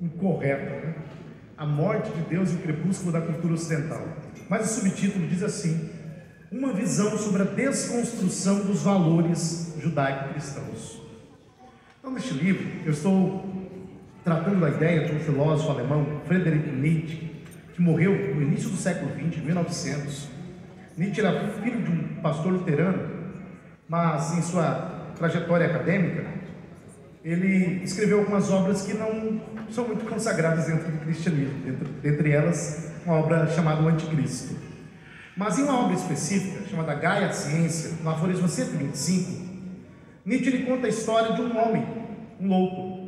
incorreta, né? A morte de Deus e o crepúsculo da cultura ocidental. Mas o subtítulo diz assim: uma visão sobre a desconstrução dos valores judaico-cristãos. Então, neste livro, eu estou tratando da ideia de um filósofo alemão, Friedrich Nietzsche, que morreu no início do século XX, em 1900. Nietzsche era filho de um pastor luterano, mas em sua trajetória acadêmica, ele escreveu algumas obras que não são muito consagradas dentro do cristianismo, dentre elas uma obra chamada O Anticristo. Mas em uma obra específica, chamada Gaia Ciência, no aforismo 125, Nietzsche ele conta a história de um homem, um louco,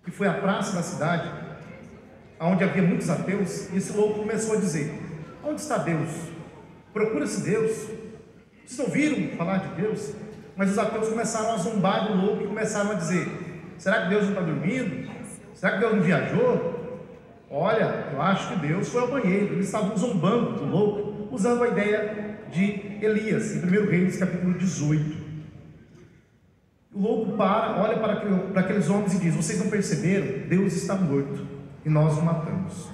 que foi à praça da cidade, onde havia muitos ateus, e esse louco começou a dizer: onde está Deus? Procura-se Deus. Vocês ouviram falar de Deus? Mas os ateus começaram a zombar do louco e começaram a dizer: será que Deus não está dormindo? Será que Deus não viajou? Olha, eu acho que Deus foi ao banheiro. Eles estavam zombando do louco, usando a ideia de Elias, em 1 Reis, capítulo 18. O louco olha para aqueles homens e diz: vocês não perceberam? Deus está morto e nós o matamos.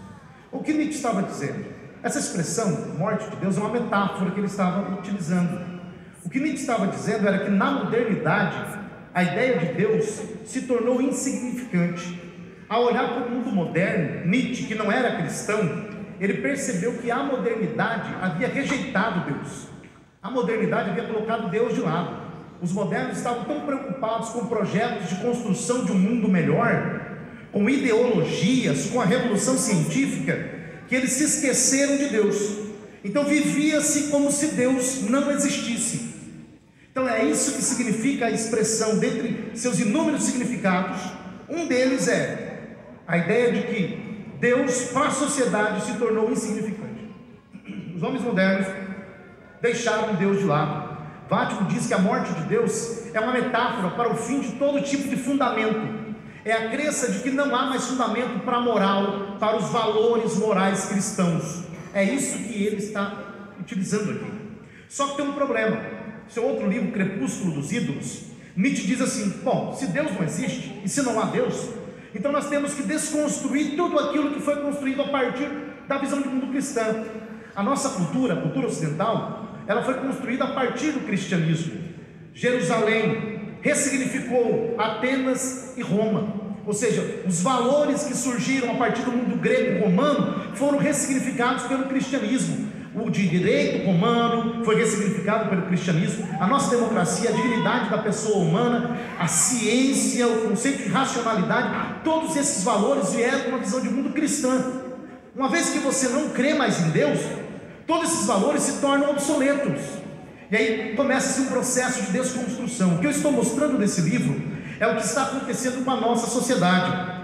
O que Nietzsche estava dizendo? Essa expressão, morte de Deus, é uma metáfora que ele estava utilizando. O que Nietzsche estava dizendo era que na modernidade, a ideia de Deus se tornou insignificante. Ao olhar para o mundo moderno, Nietzsche, que não era cristão, ele percebeu que a modernidade havia rejeitado Deus. A modernidade havia colocado Deus de lado. Os modernos estavam tão preocupados com projetos de construção de um mundo melhor, com ideologias, com a revolução científica, que eles se esqueceram de Deus. Então vivia-se como se Deus não existisse. Então é isso que significa a expressão, dentre seus inúmeros significados, um deles é a ideia de que Deus para a sociedade se tornou insignificante. Os homens modernos deixaram Deus de lado. Vatican diz que a morte de Deus é uma metáfora para o fim de todo tipo de fundamento. É a crença de que não há mais fundamento para a moral, para os valores morais cristãos. É isso que ele está utilizando aqui. Só que tem um problema. Seu outro livro, Crepúsculo dos Ídolos, Nietzsche diz assim: bom, se Deus não existe e se não há Deus, então nós temos que desconstruir tudo aquilo que foi construído a partir da visão de mundo cristã. A nossa cultura, a cultura ocidental, ela foi construída a partir do cristianismo. Jerusalém ressignificou Atenas e Roma. Ou seja, os valores que surgiram a partir do mundo grego-romano foram ressignificados pelo cristianismo. O direito romano foi ressignificado pelo cristianismo. A nossa democracia, a dignidade da pessoa humana, a ciência, o conceito de racionalidade, todos esses valores vieram com uma visão de mundo cristã. Uma vez que você não crê mais em Deus, todos esses valores se tornam obsoletos. E aí começa-se um processo de desconstrução. O que eu estou mostrando nesse livro é o que está acontecendo com a nossa sociedade.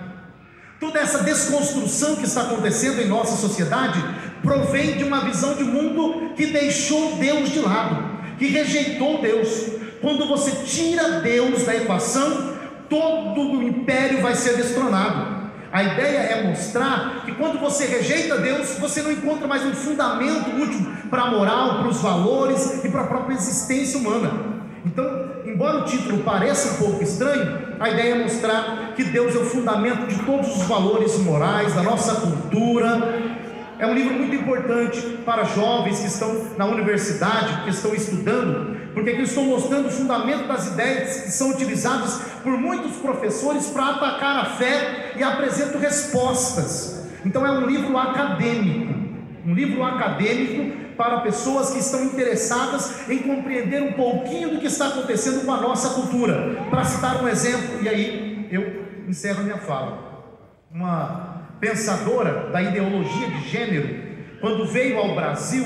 Toda essa desconstrução que está acontecendo em nossa sociedade provém de uma visão de mundo que deixou Deus de lado, que rejeitou Deus. Quando você tira Deus da equação, todo o império vai ser destronado. A ideia é mostrar que quando você rejeita Deus, você não encontra mais um fundamento útil para a moral, para os valores e para a própria existência humana. Então, embora o título pareça um pouco estranho, a ideia é mostrar que Deus é o fundamento de todos os valores morais, da nossa cultura. É um livro muito importante para jovens que estão na universidade, que estão estudando, porque aqui eu estou mostrando o fundamento das ideias que são utilizadas por muitos professores para atacar a fé, e apresento respostas. Então é um livro acadêmico para pessoas que estão interessadas em compreender um pouquinho do que está acontecendo com a nossa cultura. Para citar um exemplo, e aí eu encerro a minha fala. Uma pensadora da ideologia de gênero, quando veio ao Brasil,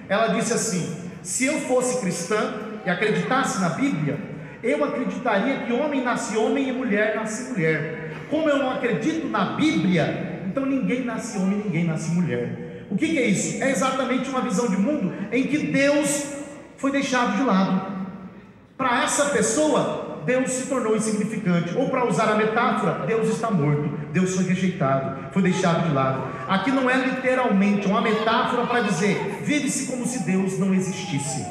ela disse assim: se eu fosse cristã e acreditasse na Bíblia, eu acreditaria que homem nasce homem e mulher nasce mulher. Como eu não acredito na Bíblia, então ninguém nasce homem, ninguém nasce mulher. O que é isso? É exatamente uma visão de mundo em que Deus foi deixado de lado. Para essa pessoa, Deus se tornou insignificante. Ou, para usar a metáfora, Deus está morto, Deus foi rejeitado, foi deixado de lado. Aqui não é literalmente, é uma metáfora para dizer: vive-se como se Deus não existisse.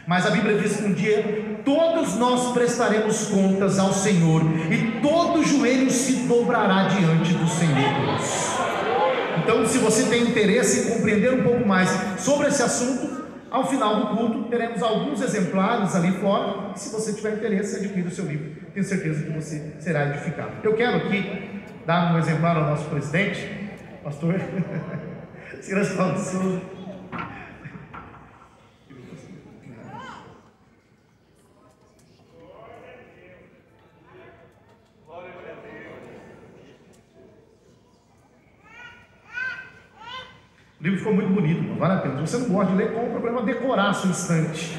Mas a Bíblia diz que um dia todos nós prestaremos contas ao Senhor, e todo joelho se dobrará diante do Senhor Deus. Então, se você tem interesse em compreender um pouco mais sobre esse assunto, ao final do culto teremos alguns exemplares ali fora. Se você tiver interesse, adquira o seu livro, tenho certeza que você será edificado. Eu quero aqui dar um exemplar ao nosso presidente, pastor Silas Paulo Souza. O livro ficou muito bonito, não vale a pena. Se você não gosta de ler, qual o problema? Decorar a sua estante.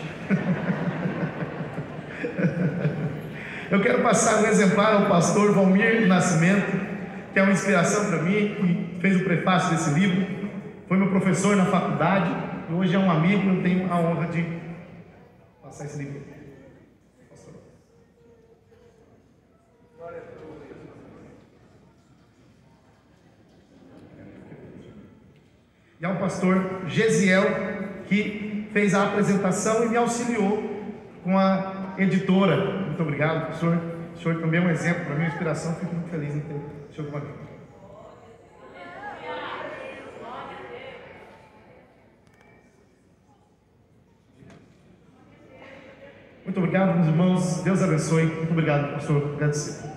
Eu quero passar um exemplar ao pastor Valmir Nascimento, que é uma inspiração para mim, que fez o prefácio desse livro, foi meu professor na faculdade, e hoje é um amigo. Eu tenho a honra de passar esse livro. Pastor. E ao pastor Gesiel, que fez a apresentação e me auxiliou com a editora. Muito obrigado, professor. O senhor também é um exemplo para mim, uma inspiração. Fico muito feliz em ter o senhor como amigo. Muito obrigado, meus irmãos. Deus abençoe. Muito obrigado, pastor. Agradecido.